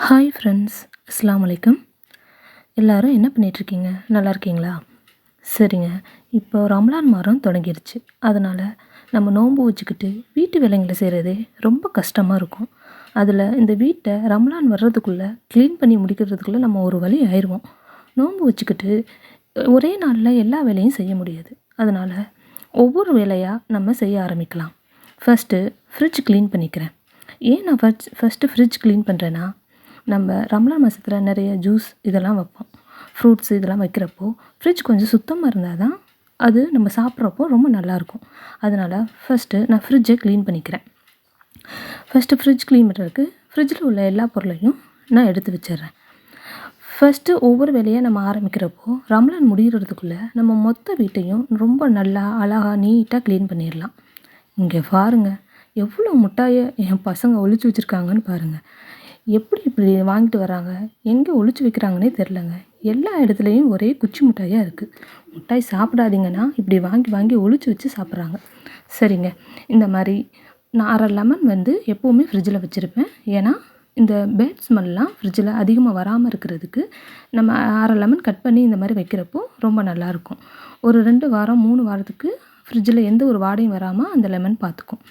Hi friends, அஸ்ஸலாமு அலைக்கும். எல்லோரும் என்ன பண்ணிகிட்ருக்கீங்க? நல்லா இருக்கீங்களா? சரிங்க. இப்போ ரமலான் மாதம் தொடங்கிருச்சு. அதனால் நம்ம நோன்பு வச்சுக்கிட்டு வீட்டு வேலைங்களை செய்கிறதே ரொம்ப கஷ்டமாக இருக்கும். அதில் இந்த வீட்டை ரமலான் வர்றதுக்குள்ளே க்ளீன் பண்ணி முடிக்கிறதுக்குள்ளே நம்ம ஒரு வழி ஆயிடுவோம். நோன்பு வச்சுக்கிட்டு ஒரே நாளில் எல்லா வேலையும் செய்ய முடியாது. அதனால் ஒவ்வொரு வேலையாக நம்ம செய்ய ஆரம்பிக்கலாம். ஃபஸ்ட்டு ஃப்ரிட்ஜ் க்ளீன் பண்ணிக்கிறேன். ஏன் நான் ஃபஸ்ட்டு ஃப்ரிட்ஜ் க்ளீன் பண்ணுறேன்னா, நம்ம ரமலான் மாதத்தில் நிறைய ஜூஸ் இதெல்லாம் வைப்போம். ஃப்ரூட்ஸ் இதெல்லாம் வைக்கிறப்போ ஃப்ரிட்ஜ் கொஞ்சம் சுத்தமாக இருந்தால் தான் அது நம்ம சாப்பிட்றப்போ ரொம்ப நல்லாயிருக்கும். அதனால் ஃபஸ்ட்டு நான் ஃப்ரிட்ஜை க்ளீன் பண்ணிக்கிறேன். ஃபஸ்ட்டு ஃப்ரிட்ஜ் க்ளீன் பண்ணுறதுக்கு ஃப்ரிட்ஜில் உள்ள எல்லா பொருளையும் நான் எடுத்து வச்சிடுறேன். ஃபஸ்ட்டு ஒவ்வொரு வேலையாக நம்ம ஆரம்பிக்கிறப்போ ரமலான் முடிகிறதுக்குள்ளே நம்ம மொத்த வீட்டையும் ரொம்ப நல்லா அழகாக நீட்டாக க்ளீன் பண்ணிடலாம். இங்கே பாருங்கள், எவ்வளோ முட்டாயை என் பசங்க ஒளிச்சு வச்சுருக்காங்கன்னு பாருங்கள். எப்படி இப்படி வாங்கிட்டு வராங்க, எங்கே ஒளிச்சு வைக்கிறாங்கன்னே தெரிலங்க. எல்லா இடத்துலையும் ஒரே குச்சி மிட்டாயாக இருக்குது. மிட்டாய் சாப்பிடாதீங்கன்னா இப்படி வாங்கி வாங்கி ஒளிச்சு வச்சு சாப்பிட்றாங்க. சரிங்க, இந்த மாதிரி நான் 1/2 லெமன் எப்போவுமே ஃப்ரிட்ஜில் வச்சுருப்பேன். ஏன்னா இந்த பேட் ஸ்மெல்லாம் ஃப்ரிட்ஜில் அதிகமாக வராமல் இருக்கிறதுக்கு நம்ம 1/2 லெமன் கட் பண்ணி இந்த மாதிரி வைக்கிறப்போ ரொம்ப நல்லாயிருக்கும். ஒரு 2 வாரம் 3 வாரத்துக்கு ஃப்ரிட்ஜில் எந்த ஒரு வாடையும் வராமல் அந்த லெமன் பார்த்துக்கும்.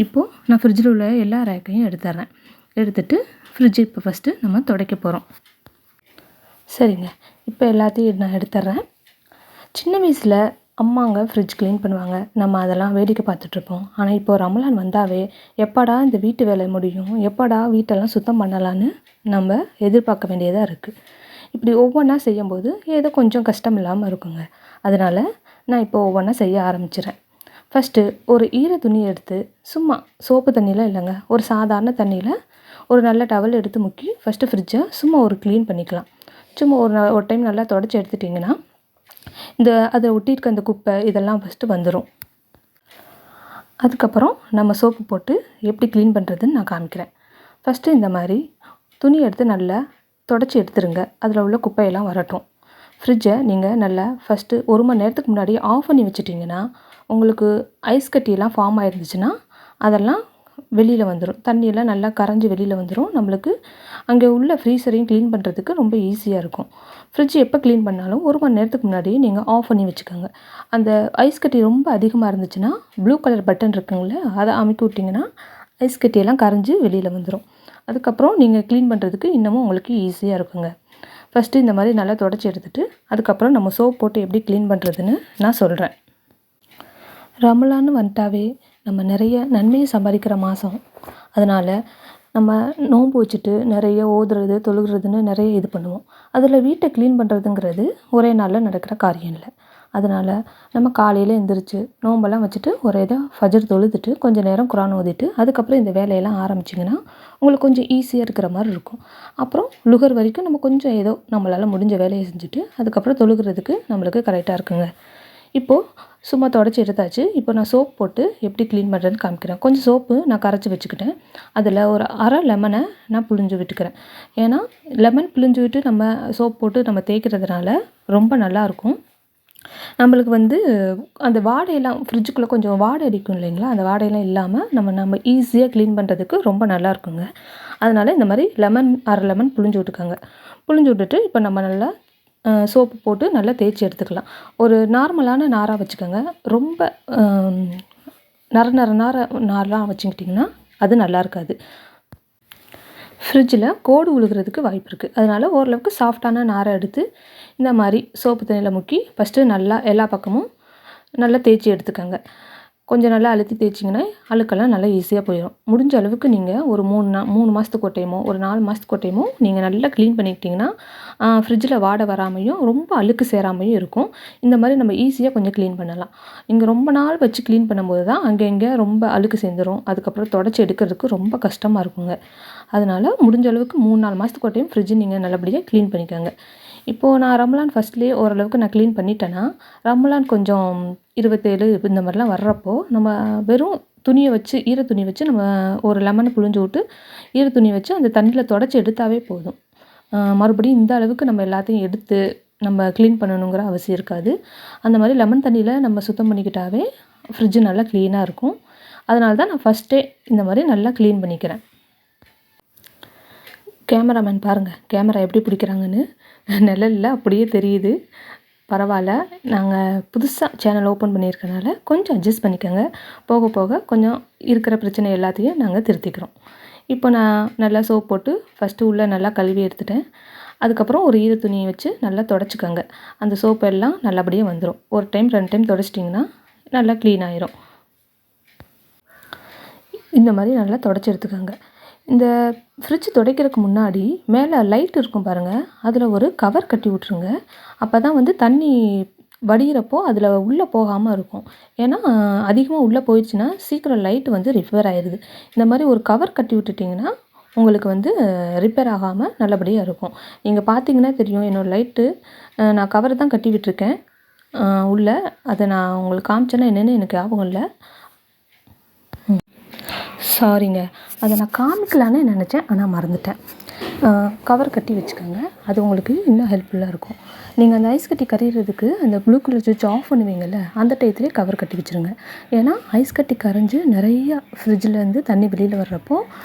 இப்போது நான் ஃப்ரிட்ஜில் உள்ள எல்லா ரேக்கையும் எடுத்துட்டு ஃப்ரிட்ஜை இப்போ ஃபஸ்ட்டு நம்ம துடைக்க போகிறோம். சரிங்க, இப்போ எல்லாத்தையும் நான் எடுத்துட்றேன். சின்ன வயசில் அம்மாங்க ஃப்ரிட்ஜ் க்ளீன் பண்ணுவாங்க. நம்ம அதெல்லாம் வேடிக்கை பார்த்துட்ருப்போம். ஆனால் இப்போ ரமலான் வந்தாவே எப்படா இந்த வீட்டு வேலை முடியும், எப்படா வீட்டெல்லாம் சுத்தம் பண்ணலான்னு நம்ம எதிர்பார்க்க வேண்டியதாக இருக்குது. இப்படி ஒவ்வொன்றா செய்யும்போது ஏதோ கொஞ்சம் கஷ்டம் இல்லாமல் இருக்குங்க. அதனால் நான் இப்போ ஒவ்வொன்றா செய்ய ஆரம்பிச்சிடுறேன். ஃபஸ்ட்டு ஒரு ஈர துணி எடுத்து சும்மா சோப்பு தண்ணியில் இல்லைங்க, ஒரு சாதாரண தண்ணியில் ஒரு நல்ல டவல் எடுத்து முக்கி ஃபஸ்ட்டு ஃப்ரிட்ஜை சும்மா ஒரு க்ளீன் பண்ணிக்கலாம். சும்மா ஒரு டைம் நல்லா தொடச்சி எடுத்துட்டிங்கன்னா அதை ஒட்டியிருக்க அந்த குப்பை இதெல்லாம் ஃபஸ்ட்டு வந்துடும். அதுக்கப்புறம் நம்ம சோப்பு போட்டு எப்படி க்ளீன் பண்ணுறதுன்னு நான் காமிக்கிறேன். ஃபஸ்ட்டு இந்த மாதிரி துணி எடுத்து நல்லா தொடச்சி எடுத்துருங்க. அதில் உள்ள குப்பையெல்லாம் வரட்டும். ஃப்ரிட்ஜை நீங்கள் நல்லா ஃபஸ்ட்டு 1 மணி நேரத்துக்கு முன்னாடி ஆஃப் பண்ணி வச்சுட்டிங்கன்னா உங்களுக்கு ஐஸ் கட்டியெல்லாம் ஃபார்ம் ஆகிருந்துச்சுன்னா அதெல்லாம் வெளியில் வந்துடும். தண்ணியெல்லாம் நல்லா கரைஞ்சி வெளியில் வந்துடும். நம்மளுக்கு அங்கே உள்ள ஃப்ரீசரையும் க்ளீன் பண்ணுறதுக்கு ரொம்ப ஈஸியாக இருக்கும். ஃப்ரிட்ஜ் எப்போ க்ளீன் பண்ணாலும் 1 மணி நேரத்துக்கு முன்னாடி நீங்கள் ஆஃப் பண்ணி வச்சுக்கோங்க. அந்த ஐஸ் கட்டி ரொம்ப அதிகமாக இருந்துச்சுன்னா ப்ளூ கலர் பட்டன் இருக்குங்களே, அதை அமுக்கி விட்டிங்கன்னா ஐஸ் கட்டியெல்லாம் கரைஞ்சி வெளியில் வந்துடும். அதுக்கப்புறம் நீங்கள் க்ளீன் பண்ணுறதுக்கு இன்னமும் உங்களுக்கு ஈஸியாக இருக்குங்க. ஃபஸ்ட்டு இந்த மாதிரி நல்லா தொடச்சி எடுத்துகிட்டு அதுக்கப்புறம் நம்ம சோப் போட்டு எப்படி க்ளீன் பண்ணுறதுன்னு நான் சொல்கிறேன். ரமலான்னு வந்துட்டாவே நம்ம நிறைய நன்மையை சம்பாதிக்கிற மாதம். அதனால் நம்ம நோன்பு வச்சுட்டு நிறைய ஓதுறது தொழுகிறதுன்னு நிறைய இது பண்ணுவோம். அதில் வீட்டை க்ளீன் பண்ணுறதுங்கிறது ஒரே நாளில் நடக்கிற காரியம் இல்லை. அதனால் நம்ம காலையில் எழுந்திரிச்சு நோம்பெல்லாம் வச்சுட்டு ஒரு ஃபஜர் தொழுதுட்டு கொஞ்சம் நேரம் குரான் ஓதிட்டு அதுக்கப்புறம் இந்த வேலையெல்லாம் ஆரம்பிச்சிங்கன்னா உங்களுக்கு கொஞ்சம் ஈஸியாக இருக்கிற மாதிரி இருக்கும். அப்புறம் லுகர் வரைக்கும் நம்ம கொஞ்சம் ஏதோ நம்மளால் முடிஞ்ச வேலையை செஞ்சுட்டு அதுக்கப்புறம் தொழுகிறதுக்கு நம்மளுக்கு கரெக்டாக இருக்குங்க. இப்போது சும்மா தொடச்சி எடுத்தாச்சு. இப்போ நான் சோப் போட்டு எப்படி க்ளீன் பண்ணுறேன்னு காமிக்கிறேன். கொஞ்சம் சோப்பு நான் கரைச்சி வச்சுக்கிட்டேன். அதில் ஒரு 1/2 லெமனை நான் புழிஞ்சு விட்டுக்கிறேன். ஏன்னா லெமன் புழிஞ்சு விட்டு நம்ம சோப் போட்டு நம்ம தேய்க்கிறதுனால ரொம்ப நல்லாயிருக்கும். நம்மளுக்கு அந்த வாடையெல்லாம் ஃப்ரிட்ஜுக்குள்ளே கொஞ்சம் வாடை அடிக்கும் இல்லைங்களா, அந்த வாடையெல்லாம் இல்லாமல் நம்ம ஈஸியாக க்ளீன் பண்ணுறதுக்கு ரொம்ப நல்லாயிருக்குங்க. அதனால் இந்த மாதிரி 1/2 லெமன் புழிஞ்சு விட்டுக்கோங்க. புழிஞ்சு விட்டுட்டு இப்போ நம்ம நல்லா சோப்பு போட்டு நல்லா தேய்ச்சி எடுத்துக்கலாம். ஒரு நார்மலான நாராக வச்சுக்கோங்க. ரொம்ப நாரெலாம் வச்சுக்கிட்டிங்கன்னா அது நல்லா இருக்காது. ஃப்ரிட்ஜில் கோடு விழுகிறதுக்கு வாய்ப்பு இருக்குது. அதனால் ஓரளவுக்கு சாஃப்டான நாரை எடுத்து இந்த மாதிரி சோப்பு தண்ணியில் முக்கி ஃபஸ்ட்டு நல்லா எல்லா பக்கமும் நல்லா தேய்ச்சி எடுத்துக்கோங்க. கொஞ்சம் நல்லா அழுத்தி தேய்ச்சிங்கன்னா அழுக்கெல்லாம் நல்லா ஈஸியாக போயிடும். முடிஞ்ச அளவுக்கு நீங்கள் ஒரு 3 மாதத்துக்கு ஒரு டைமோ ஒரு 4 மாதத்துக்கு ஒரு டைமோ நீங்கள் நல்லா க்ளீன் பண்ணிக்கிட்டிங்கன்னா ஃப்ரிட்ஜில் வாடை வராமையும் ரொம்ப அழுக்கு சேராமையும் இருக்கும். இந்த மாதிரி நம்ம ஈஸியாக கொஞ்சம் க்ளீன் பண்ணலாம். இங்கே ரொம்ப நாள் வச்சு க்ளீன் பண்ணும்போது தான் அங்கே ரொம்ப அழுக்கு சேர்ந்துடும். அதுக்கப்புறம் தொடச்சி எடுக்கிறதுக்கு ரொம்ப கஷ்டமாக இருக்குங்க. அதனால் முடிஞ்ச அளவுக்கு 3-4 மாதத்துக்கு ஒரு டைம் ஃப்ரிட்ஜை நீங்கள் நல்லபடியாக க்ளீன் பண்ணிக்கோங்க. இப்போது நான் ரமலான் ஃபஸ்ட்லேயே ஓரளவுக்கு நான் க்ளீன் பண்ணிட்டேன்னா ரமலான் கொஞ்சம் 27 இந்த மாதிரிலாம் வர்றப்போ நம்ம வெறும் துணியை வச்சு ஈர துணி வச்சு நம்ம ஒரு லெமனை புழிஞ்சு விட்டு ஈர துணி வச்சு அந்த தண்ணியில் தொடச்சி எடுத்தாவே போதும். மறுபடியும் இந்த அளவுக்கு நம்ம எல்லாத்தையும் எடுத்து நம்ம க்ளீன் பண்ணணுங்கிற அவசியம் இருக்காது. அந்த மாதிரி லெமன் தண்ணியில் நம்ம சுத்தம் பண்ணிக்கிட்டாவே ஃப்ரிட்ஜு நல்லா க்ளீனாக இருக்கும். அதனால தான் நான் ஃபஸ்ட்டே இந்த மாதிரி நல்லா க்ளீன் பண்ணிக்கிறேன். கேமராமேன் பாருங்கள் கேமரா எப்படி பிடிக்கிறாங்கன்னு. நிழல்ல அப்படியே தெரியுது. பரவாயில்ல, நாங்கள் புதுசாக சேனல் ஓப்பன் பண்ணியிருக்கனால கொஞ்சம் அட்ஜஸ்ட் பண்ணிக்கோங்க. போக போக கொஞ்சம் இருக்கிற பிரச்சனை எல்லாத்தையும் நாங்கள் திருத்திக்கிறோம். இப்போ நான் நல்லா சோப் போட்டு ஃபஸ்ட்டு உள்ளே நல்லா கழுவி எடுத்துட்டேன். அதுக்கப்புறம் ஒரு ஈர துணியை வச்சு நல்லா தொடச்சிக்கோங்க. அந்த சோப்பு எல்லாம் நல்லபடியாக வந்துடும். ஒரு டைம் 2 டைம் தொடச்சிட்டிங்கன்னா நல்லா க்ளீன் ஆயிரும். இந்த மாதிரி நல்லா தொடச்சி எடுத்துக்கோங்க. இந்த ஃப்ரிட்ஜ் துடைக்கிறதுக்கு முன்னாடி மேலே லைட் இருக்கும் பாருங்கள், அதில் ஒரு கவர் கட்டி விட்ருங்க. அப்போ தான் வந்து தண்ணி வடிகிறப்போ அதில் உள்ளே போகாமல் இருக்கும். ஏன்னா அதிகமாக உள்ளே போயிடுச்சுன்னா சீக்கிரம் லைட் வந்து ரிப்பேர் ஆயிடுது. இந்த மாதிரி ஒரு கவர் கட்டி விட்டுட்டிங்கன்னா உங்களுக்கு வந்து ரிப்பேர் ஆகாமல் நல்லபடியாக இருக்கும். நீங்கள் பார்த்தீங்கன்னா தெரியும், என்னோடய லைட்டு நான் கவர் தான் கட்டி விட்டுருக்கேன் உள்ளே. அதை நான் உங்களுக்கு காமிச்சேன்னா என்னென்னு எனக்கு ஞாபகம் இல்லை. சாரிங்க, அதை நான் காமிக்கலான்னு நினச்சேன், ஆனால் மறந்துட்டேன். கவர் கட்டி வச்சுக்கோங்க, அது உங்களுக்கு இன்னும் ஹெல்ப்ஃபுல்லாக இருக்கும். நீங்கள் அந்த ஐஸ் கட்டி கரையிறதுக்கு அந்த ப்ளூ கலர் சுவிட்ச் ஆஃப் பண்ணுவீங்கள்ல, அந்த டயத்துலேயே கவர் கட்டி வச்சுருங்க. ஏன்னா ஐஸ் கட்டி கரைஞ்சி நிறையா ஃப்ரிட்ஜிலேருந்து தண்ணி வெளியில் வர்றப்போ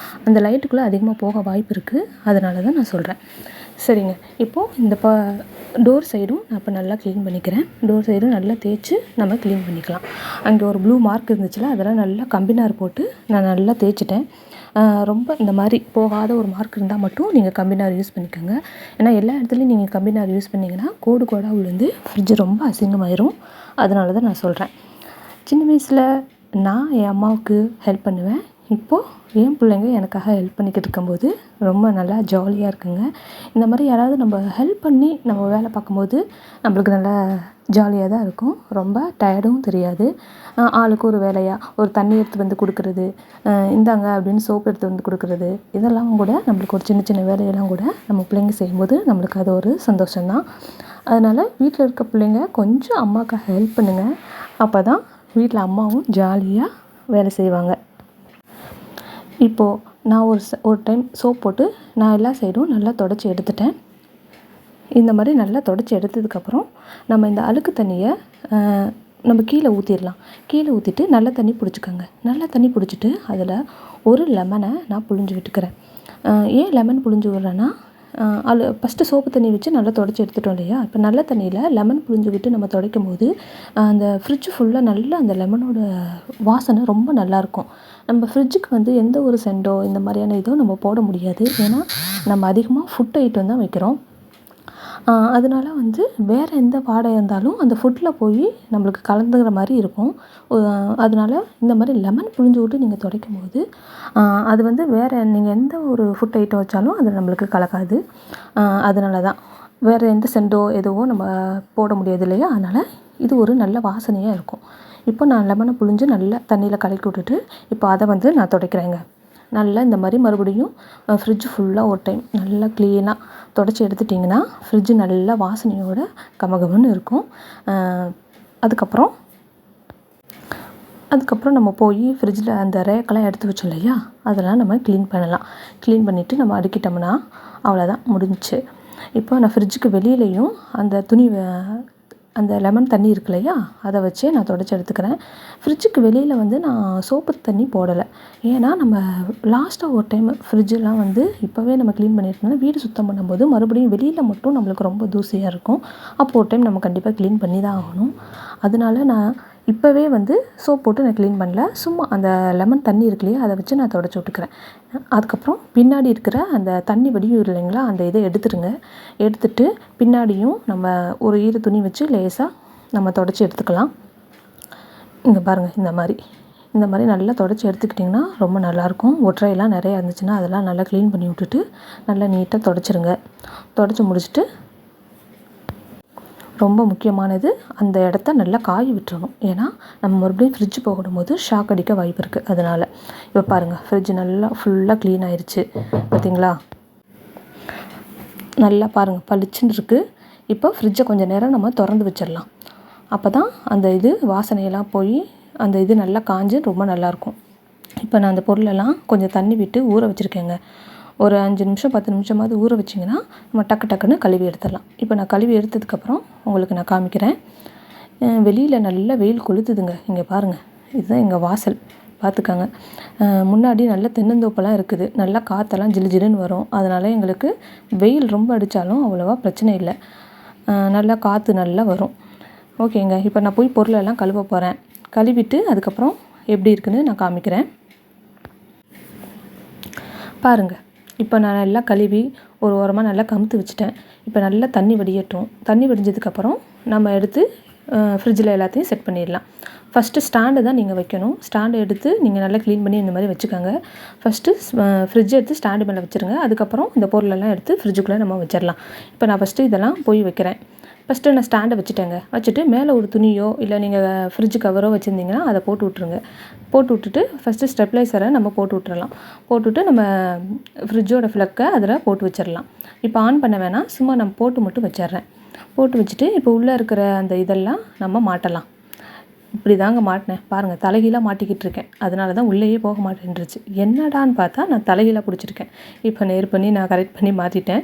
அந்த லைட்டுக்குள்ளே அதிகமாக போக வாய்ப்பு இருக்குது. அதனால தான் நான் சொல்கிறேன். சரிங்க, இப்போது இந்த டோர் சைடும் நான் இப்போ நல்லா க்ளீன் பண்ணிக்கிறேன். டோர் சைடும் நல்லா தேய்ச்சி நம்ம க்ளீன் பண்ணிக்கலாம். அங்கே ஒரு ப்ளூ மார்க் இருந்துச்சுல, அதெல்லாம் நல்லா கம்பினார் போட்டு நான் நல்லா தேய்ச்சிட்டேன். ரொம்ப இந்த மாதிரி போகாத ஒரு மார்க் இருந்தால் மட்டும் நீங்கள் கம்பினார் யூஸ் பண்ணிக்கோங்க. ஏன்னா எல்லா இடத்துலையும் நீங்கள் கம்பினார் யூஸ் பண்ணிங்கன்னா கோடு கோடாக விழுந்து ஃப்ரிட்ஜ் ரொம்ப அசிங்கமாயிரும். அதனால தான் நான் சொல்கிறேன். சின்ன வயசில் நான் என் அம்மாவுக்கு ஹெல்ப் பண்ணுவேன். இப்போது என் பிள்ளைங்க எனக்காக ஹெல்ப் பண்ணிக்கிட்டு இருக்கும்போது ரொம்ப நல்லா ஜாலியாக இருக்குங்க. இந்த மாதிரி யாராவது நம்ம ஹெல்ப் பண்ணி நம்ம வேலை பார்க்கும்போது நம்மளுக்கு நல்லா ஜாலியாக தான் இருக்கும். ரொம்ப டயர்டும் தெரியாது. ஆளுக்கு ஒரு வேலையாக ஒரு தண்ணி எடுத்து வந்து கொடுக்குறது, இந்தாங்க அப்படின்னு சோப் எடுத்து வந்து கொடுக்குறது, இதெல்லாம் கூட நம்மளுக்கு ஒரு சின்ன சின்ன வேலையெல்லாம் கூட நம்ம பிள்ளைங்க செய்யும்போது நம்மளுக்கு அது ஒரு சந்தோஷம்தான். அதனால் வீட்டில் இருக்க பிள்ளைங்க கொஞ்சம் அம்மாவுக்காக ஹெல்ப் பண்ணுங்கள். அப்போ தான் வீட்டில் அம்மாவும் ஜாலியாக வேலை செய்வாங்க. இப்போது நான் ஒரு டைம் சோப் போட்டு நான் எல்லா சைடும் நல்லா தொடச்சி எடுத்துட்டேன். இந்த மாதிரி நல்லா தொடச்சி எடுத்ததுக்கப்புறம் நம்ம இந்த அழுக்கு தண்ணியை நம்ம கீழே ஊற்றிடலாம். கீழே ஊற்றிட்டு நல்ல தண்ணி பிடிச்சிக்கோங்க. நல்ல தண்ணி பிடிச்சிட்டு அதில் ஒரு லெமனை நான் புழிஞ்சு விட்டுக்கிறேன். ஏன் லெமன் புழிஞ்சு விட்றேன்னா, ஃபஸ்ட்டு சோப்பு தண்ணி வச்சு நல்லா தொடச்சி எடுத்துட்டோம் இல்லையா, இப்போ நல்ல தண்ணியில் லெமன் புழிஞ்சு விட்டு நம்ம துடைக்கும் போது அந்த ஃப்ரிட்ஜ் ஃபுல்லாக நல்லா அந்த லெமனோட வாசனை ரொம்ப நல்லாயிருக்கும். நம்ம ஃப்ரிட்ஜுக்கு வந்து எந்த ஒரு சென்டோ இந்த மாதிரியான இதுவும் நம்ம போட முடியாது. ஏன்னா நம்ம அதிகமாக ஃபுட் ஐட்டம் தான் வைக்கிறோம். அதனால வந்து வேறு எந்த வாடை இருந்தாலும் அந்த ஃபுட்டில் போய் நம்மளுக்கு கலந்துக்கிற மாதிரி இருக்கும். அதனால இந்த மாதிரி லெமன் புழிஞ்சு விட்டு நீங்கள் துடைக்கும்போது அது வந்து வேறு நீங்கள் எந்த ஒரு ஃபுட் ஐட்டம் வச்சாலும் அது நம்மளுக்கு கலக்காது. அதனால தான் வேறு எந்த சென்டோ எதுவோ நம்ம போட முடியாது இல்லையா, அதனால் இது ஒரு நல்ல வாசனையாக இருக்கும். இப்போ நான் லெமனை புழிஞ்சு நல்லா தண்ணியில் கலக்கி விட்டுட்டு இப்போ அதை வந்து நான் துடைக்கிறேங்க. நல்லா இந்த மாதிரி மறுபடியும் ஃப்ரிட்ஜ் ஃபுல்லாக ஒரு டைம் நல்லா க்ளீனாக தொடச்சி எடுத்துட்டிங்கன்னா ஃப்ரிட்ஜு நல்லா வாசனையோட கமகமன்னு இருக்கும். அதுக்கப்புறம் நம்ம போய் ஃப்ரிட்ஜில் அந்த ரேக்கெல்லாம் எடுத்து வச்சோம் இல்லையா, அதெல்லாம் நம்ம க்ளீன் பண்ணலாம். க்ளீன் பண்ணிவிட்டு நம்ம அடுக்கிட்டோம்னா அவ்வளோதான், முடிஞ்சிச்சு. இப்போ நான் ஃப்ரிட்ஜுக்கு வெளியிலையும் அந்த லெமன் தண்ணி இருக்கு இல்லையா, அதை வச்சே நான் தொடச்சி எடுத்துக்கிறேன். ஃப்ரிட்ஜுக்கு வெளியில் வந்து நான் சோப்பு தண்ணி போடலை. ஏன்னா நம்ம லாஸ்ட்டாக ஒரு டைம் ஃப்ரிட்ஜெல்லாம் வந்து இப்போவே நம்ம க்ளீன் பண்ணியிருக்கோம்னா வீடு சுத்தம் பண்ணும்போது மறுபடியும் வெளியில் மட்டும் நம்மளுக்கு ரொம்ப தூசியாக இருக்கும். அப்போது ஒரு டைம் நம்ம கண்டிப்பாக க்ளீன் பண்ணி தான் ஆகணும். அதனால நான் இப்போவே வந்து சோப் போட்டு நான் க்ளீன் பண்ணல. சும்மா அந்த லெமன் தண்ணி இருக்கு இல்லையா, அதை வச்சு நான் தொடச்சி விட்டுக்கிறேன். அதுக்கப்புறம் பின்னாடி இருக்கிற அந்த தண்ணி வடியும் இல்லைங்களா, அந்த இதை எடுத்துடுங்க. எடுத்துட்டு பின்னாடியும் நம்ம ஒரு ஈர துணி வச்சு லேசாக நம்ம தொடச்சி எடுத்துக்கலாம். இங்கே பாருங்கள், இந்த மாதிரி நல்லா தொடச்சி எடுத்துக்கிட்டிங்கன்னா ரொம்ப நல்லாயிருக்கும். ஒற்றையெல்லாம் நிறையா இருந்துச்சுன்னா அதெல்லாம் நல்லா க்ளீன் பண்ணி விட்டுட்டு நல்லா நீட்டாக தொடச்சிருங்க. தொடச்சி முடிச்சுட்டு ரொம்ப முக்கியமானது, அந்த இடத்த நல்லா காய விட்டுறணும். ஏன்னா நம்ம மறுபடியும் ஃப்ரிட்ஜ் போடும்போது ஷாக் அடிக்க வாய்ப்பு இருக்குது. அதனால் இப்போ பாருங்கள், ஃப்ரிட்ஜ் நல்லா ஃபுல்லாக க்ளீன் ஆயிடுச்சு பார்த்தீங்களா. நல்லா பாருங்கள், பளிச்சுன்னு இருக்குது. இப்போ ஃப்ரிட்ஜை கொஞ்சம் நேரம் நம்ம திறந்து வச்சிடலாம். அப்போ தான் அந்த இது வாசனையெல்லாம் போய் அந்த இது நல்லா காஞ்சு ரொம்ப நல்லாயிருக்கும். இப்போ நான் அந்த பொருளெல்லாம் கொஞ்சம் தண்ணி விட்டு ஊற வச்சுருக்கேங்க. ஒரு 5 நிமிஷம் 10 நிமிஷமாவது ஊற வச்சிங்கன்னா நம்ம டக்குன்னு கழுவி எடுத்துடலாம். இப்போ நான் கழுவி எடுத்ததுக்கப்புறம் உங்களுக்கு நான் காமிக்கிறேன். வெளியில் நல்லா வெயில் கொளுத்துதுங்க. இங்கே பாருங்கள், இதுதான் எங்கள் வாசல். பார்த்துக்கங்க. முன்னாடி நல்ல தென்னந்தோப்பெல்லாம் இருக்குது. நல்லா காற்றெல்லாம் ஜிலு ஜிலுன்னு வரும். அதனால் எங்களுக்கு வெயில் ரொம்ப அடித்தாலும் அவ்வளோவா பிரச்சனை இல்லை. நல்லா காற்று நல்லா வரும். ஓகேங்க. இப்போ நான் போய் பொருளெல்லாம் கழுவ போகிறேன். கழுவிட்டு அதுக்கப்புறம் எப்படி இருக்குன்னு நான் காமிக்கிறேன். பாருங்கள், இப்போ நான் நல்லா கழுவி ஒரு ஓரமாக நல்லா கமுத்து வச்சுட்டேன். இப்போ நல்லா தண்ணி வடியட்டும். தண்ணி வடிஞ்சதுக்கப்புறம் நம்ம எடுத்து ஃப்ரிட்ஜில் எல்லாத்தையும் செட் பண்ணிடலாம். ஃபஸ்ட்டு ஸ்டாண்டு தான் நீங்கள் வைக்கணும். ஸ்டாண்டு எடுத்து நீங்கள் நல்லா க்ளீன் பண்ணி இந்த மாதிரி வச்சுக்கோங்க. ஃபஸ்ட்டு ஃப்ரிட்ஜ் எடுத்து ஸ்டாண்டு மேலே வச்சுருங்க. அதுக்கப்புறம் இந்த பொருளெல்லாம் எடுத்து ஃப்ரிட்ஜுக்குள்ளே நம்ம வச்சிடலாம். இப்போ நான் ஃபஸ்ட்டு இதெல்லாம் போய் வைக்கிறேன். ஃபஸ்ட்டு நான் ஸ்டாண்டை வச்சுட்டேங்க. வச்சுட்டு மேலே ஒரு துணியோ இல்லை நீங்கள் ஃப்ரிட்ஜ் கவரோ வச்சுருந்தீங்கன்னா அதை போட்டு விட்ருங்க. போட்டு விட்டுட்டு ஃபஸ்ட்டு ஸ்டெப்லைசரை நம்ம போட்டு விட்டுறலாம். போட்டுவிட்டு நம்ம ஃப்ரிட்ஜோட ஃப்ளக்கை அதில் போட்டு வச்சிடலாம். இப்போ ஆன் பண்ண வேணாம், சும்மா நம்ம போட்டு மட்டும் வச்சிட்றேன். போட்டு வச்சுட்டு இப்போ உள்ளே இருக்கிற அந்த இதெல்லாம் நம்ம மாட்டலாம். இப்படி தாங்க மாட்டினேன். பாருங்கள், தலைகீழாக மாட்டிக்கிட்டு இருக்கேன். அதனால தான் உள்ளேயே போக மாட்டேன்ருச்சு. என்னடான்னு பார்த்தா நான் தலைகீழாக பிடிச்சிருக்கேன். இப்போ நேர் பண்ணி நான் கரெக்ட் பண்ணி மாற்றிட்டேன்.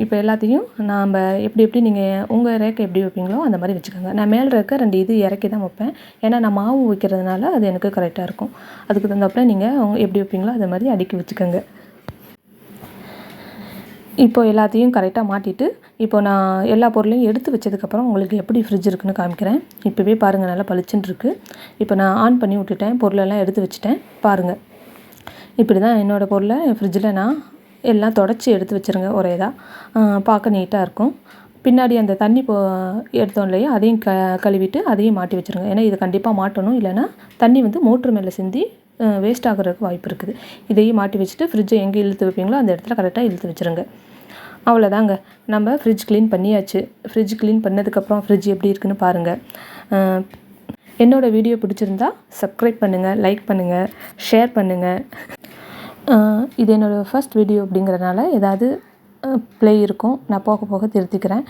இப்போ எல்லாத்தையும் நாம் எப்படி நீங்கள் உங்கள் ரேக்கை எப்படி வைப்பீங்களோ அந்த மாதிரி வச்சுக்கோங்க. நான் மேல் ரேக்கை 2 இது இறக்கி தான் வைப்பேன். ஏன்னா நான் மாவு வைக்கிறதுனால அது எனக்கு கரெக்டாக இருக்கும். அதுக்கு தகுந்தாப்புல நீங்கள் எப்படி வைப்பீங்களோ அதை மாதிரி அடுக்கி வச்சுக்கோங்க. இப்போ எல்லாத்தையும் கரெக்டாக மாட்டிட்டு இப்போ நான் எல்லா பொருளையும் எடுத்து வச்சதுக்கப்புறம் உங்களுக்கு எப்படி ஃப்ரிட்ஜ் இருக்குன்னு காமிக்கிறேன். இப்போவே பாருங்கள், நல்லா பளிச்சுன்னு இருக்குது. இப்போ நான் ஆன் பண்ணி விட்டுட்டேன். பொருளெல்லாம் எடுத்து வச்சுட்டேன். பாருங்கள், இப்படி தான் என்னோடய பொருளை ஃப்ரிட்ஜில் நான் எல்லாம் தொடச்சி எடுத்து வச்சுருங்க. ஒரே இதாக பார்க்க நீட்டாக இருக்கும். பின்னாடி அந்த தண்ணி எடுத்தோம் இல்லையா, அதையும் கழுவிட்டு அதையும் மாட்டி வச்சுருங்க. ஏன்னா இதை கண்டிப்பாக மாட்டணும், இல்லைன்னா தண்ணி வந்து மோட்ரு மேலே சிந்தி வேஸ்ட் ஆகிறதுக்கு வாய்ப்பு இருக்குது. இதையும் மாட்டி வச்சுட்டு ஃப்ரிட்ஜை எங்கே இழுத்து வைப்பீங்களோ அந்த இடத்துல கரெக்டாக இழுத்து வச்சுருங்க. அவ்வளோதாங்க, நம்ம ஃப்ரிட்ஜ் க்ளீன் பண்ணியாச்சு. ஃப்ரிட்ஜ் க்ளீன் பண்ணதுக்கப்புறம் ஃப்ரிட்ஜ் எப்படி இருக்குன்னு பாருங்கள். என்னோடய வீடியோ பிடிச்சிருந்தா சப்ஸ்கிரைப் பண்ணுங்கள், லைக் பண்ணுங்கள், ஷேர் பண்ணுங்கள். இது என்னோடய ஃபர்ஸ்ட் வீடியோ அப்படிங்கிறனால ஏதாவது ப்ளே இருக்கும். நான் போக போக திருத்திக்கிறேன்.